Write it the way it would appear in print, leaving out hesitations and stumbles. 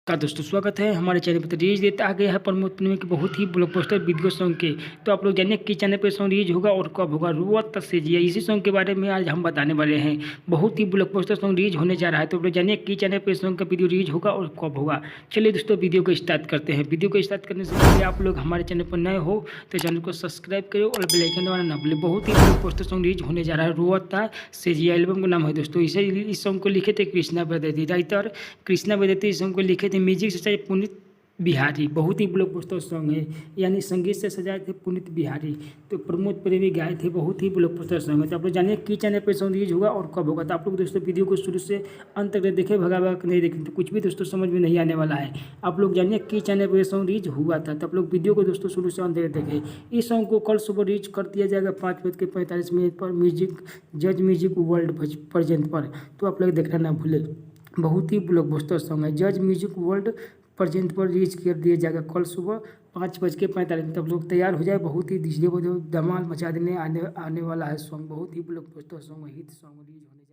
का दोस्तों स्वागत है हमारे चैनल पर। रिलीज देता आ गया है प्रमोद फिल्म की बहुत ही ब्लॉकबस्टर वीडियो सॉन्ग के। तो आप लोग जानिए कि चैनल पर सॉन्ग रिलीज होगा और कब होगा, रुआत से जिया, इसी सॉन्ग के बारे में आज हम बताने वाले हैं। बहुत ही ब्लॉकबस्टर सॉन्ग रिलीज होने जा रहा है, तो आप लोग जानिए कि चैनल पर सॉन्ग का वीडियो रिलीज होगा और कब होगा। चलिए दोस्तों वीडियो को स्टार्ट करते हैं। वीडियो को स्टार्ट करने से पहले आप लोग हमारे चैनल पर नए हो तो चैनल को सब्सक्राइब करो और बेल आइकन दबाना ना भूलें। बहुत ही ब्लॉकबस्टर सॉन्ग रिलीज होने जा रहा है, रुआत से जिया एल्बम का नाम है दोस्तों। इस सॉन्ग को लिखे थे कृष्णा बेदर्ती, राइटर कृष्णा बेदर्ती इस सॉन्ग को लिखे थे। म्यूजिक से पुनीत बिहारी, बहुत ही ब्लॉकबस्टर सॉन्ग है, यानी संगीत से सजाए थे पुनीत बिहारी, तो प्रमोद प्रेमी गाए थे। बहुत ही ब्लॉकबस्टर सॉन्ग है। तो आप लोग जानिए कि चैनल पर सॉन्ग रिलीज होगा और कब होगा। तो आप लोग दोस्तों वीडियो को शुरू से अंत तक देखें, भगा भगा नहीं देखें तो कुछ भी दोस्तों समझ में नहीं आने वाला है। आप लोग जानिए कि चैनल पर सॉन्ग रिलीज हुआ था, तो आप लोग वीडियो को दोस्तों शुरू से अंत तक देखें। इस सॉन्ग को कल सुबह रिलीज कर दिया जाएगा 5:45 पर जज म्यूजिक वर्ल्ड प्रेजेंट पर, तो आप लोग देखना ना भूलें। बहुत ही ब्लॉकबस्टर सॉन्ग है, जज म्यूजिक वर्ल्ड प्रेजेंट पर रिलीज कर दिया जाएगा कल सुबह 5:45। तब लोग तैयार हो जाए। बहुत ही धमाल मचा देने आने वाला है सॉन्ग। बहुत ही blockbuster song, hit song release होने